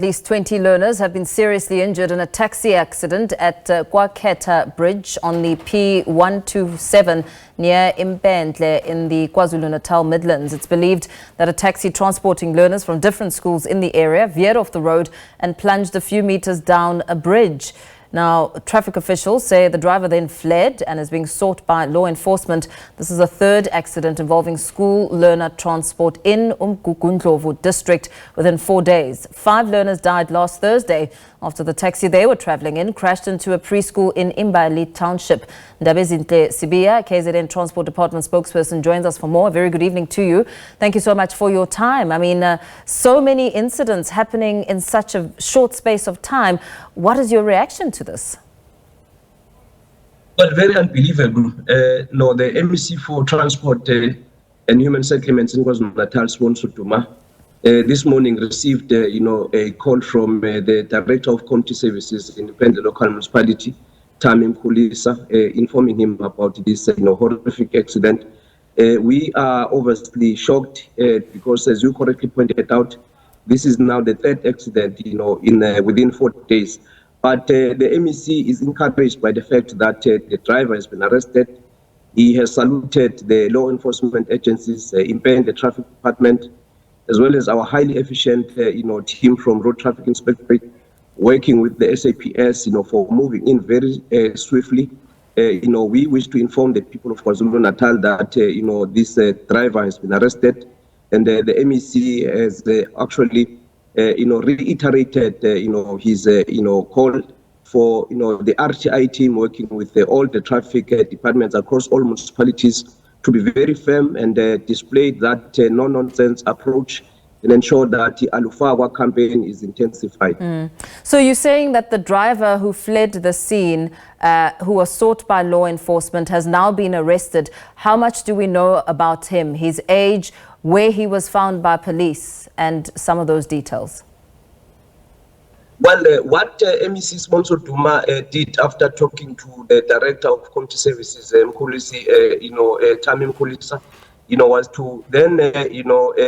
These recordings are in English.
At least 20 learners have been seriously injured in a taxi accident at KwaKhetha Bridge on the P127 near Impendle in the KwaZulu-Natal midlands. It's believed that a taxi transporting learners from different schools in the area veered off the road and plunged a few meters down a bridge. Now, traffic officials say the driver then fled and is being sought by law enforcement. This is a third accident involving school learner transport in Umgungundlovu District within 4 days. 5 learners died last Thursday after the taxi they were travelling in crashed into a preschool in Imbali township. Ndabezinhle Sibiya, KZN Transport Department spokesperson, joins us for more. A very good evening to you. Thank you so much for your time. I mean, so many incidents happening in such a short space of time. What is your reaction to this? Well, very unbelievable. No, the MEC for Transport and Human Settlements in KwaZulu-Natal, sponsored Duma, this morning received, a call from the Director of Community Services in Impendle local municipality, informing him about this, horrific accident. We are obviously shocked because, as you correctly pointed out, this is now the third accident, within 4 days. But the MEC is encouraged by the fact that the driver has been arrested. He has saluted the law enforcement agencies, Impendle, the traffic department, as well as our highly efficient, team from Road Traffic Inspectorate, working with the SABC, for moving in very swiftly. We wish to inform the people of KwaZulu-Natal that, this driver has been arrested, and the MEC has actually, reiterated, his, call for, the RTI team working with all the traffic departments across all municipalities to be very firm and display that no-nonsense approach and ensure that the Alufawa campaign is intensified. So you're saying that the driver who fled the scene, who was sought by law enforcement, has now been arrested. How much do we know about him, his age, where he was found by police, and some of those details? Well, what MEC Sponsor Duma did after talking to the Director of Community Services, Mkulisi, Tamim Kulisa, was to then,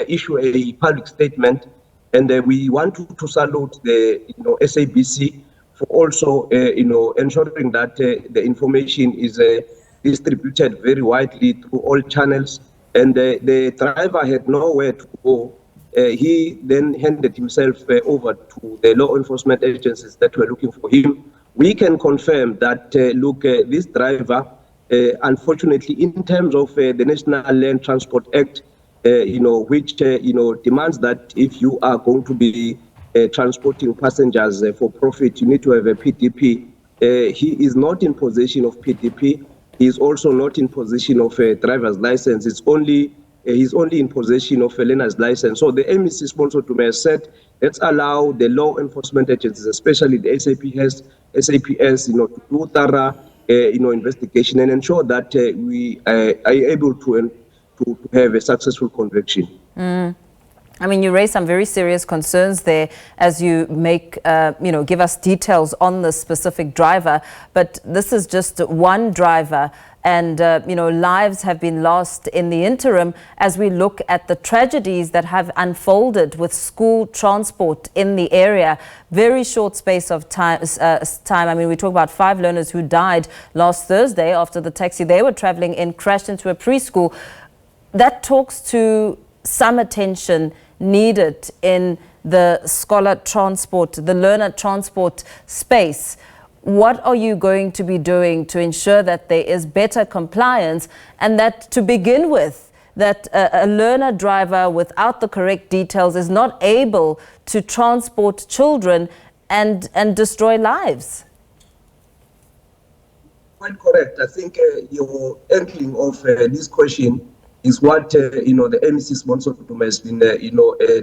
issue a public statement, and we want to salute the, SABC for also, ensuring that the information is distributed very widely through all channels. And the driver had nowhere to go. He then handed himself over to the law enforcement agencies that were looking for him. We can confirm that, this driver, unfortunately, in terms of the National Land Transport Act, which, demands that if you are going to be transporting passengers for profit, you need to have a PDP. He is not in possession of PDP. He is also not in possession of a driver's license. He's only in possession of a learner's license. So the MEC sponsor to me said, let's allow the law enforcement agencies, especially the SABS, to do thorough, investigation and ensure that we are able to have a successful conviction. I mean, you raise some very serious concerns there as you make, give us details on the specific driver. But this is just one driver, and, lives have been lost in the interim as we look at the tragedies that have unfolded with school transport in the area. Very short space of time. I mean, we talk about 5 learners who died last Thursday after the taxi they were traveling in crashed into a preschool. That talks to some attention needed in the scholar transport, the learner transport space. What are you going to be doing to ensure that there is better compliance, and that, to begin with, that a learner driver without the correct details is not able to transport children and destroy lives? Quite correct. I think your handling of this question is what, the MEC sponsor has been,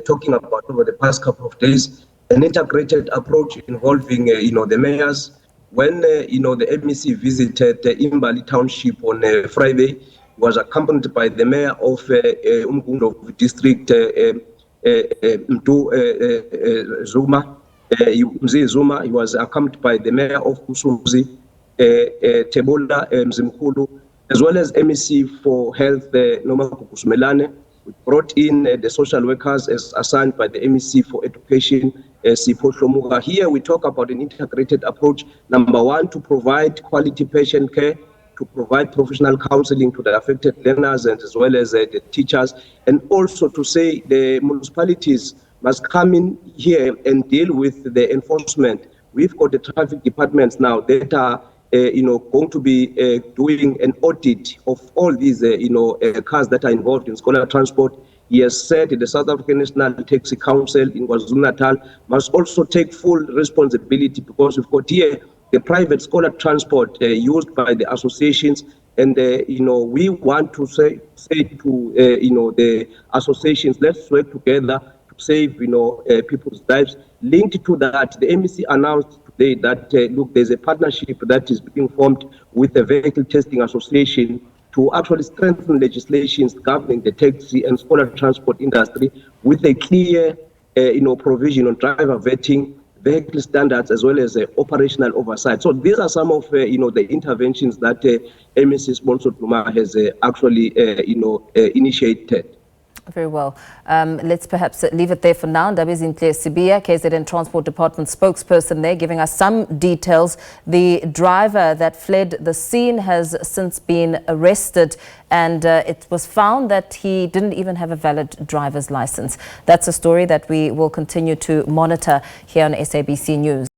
talking about over the past couple of days, an integrated approach involving, the mayors. When, the MEC visited Imbali township on Friday, he was accompanied by the mayor of Umgungundlovu District, Zuma. He was accompanied by the mayor of Kusuzi, Tebola Mzimkulu, as well as MEC for Health, Noma Kukusumelane. We brought in the social workers as assigned by the MEC for Education, Sipho Hlomuga. Here we talk about an integrated approach. Number one, to provide quality patient care, to provide professional counseling to the affected learners and as well as the teachers, and also to say the municipalities must come in here and deal with the enforcement. We've got the traffic departments now that are going to be doing an audit of all these cars that are involved in scholar transport. He has said the South African National Taxi Council in KwaZulu-Natal must also take full responsibility, because we've got here the private scholar transport used by the associations, and we want to say to the associations, let's work together to save people's lives. Linked to that, the MEC announced today that look, there's a partnership that is being formed with the Vehicle Testing Association to actually strengthen legislations governing the taxi and scholar transport industry with a clear provision on driver vetting, vehicle standards, as well as operational oversight. So these are some of the interventions that MEC Sponsor Duma has actually initiated. Very well. Let's perhaps leave it there for now. Ndabezinhle Sibiya, KZN Transport Department spokesperson there, giving us some details. The driver that fled the scene has since been arrested, and it was found that he didn't even have a valid driver's license. That's a story that we will continue to monitor here on SABC News.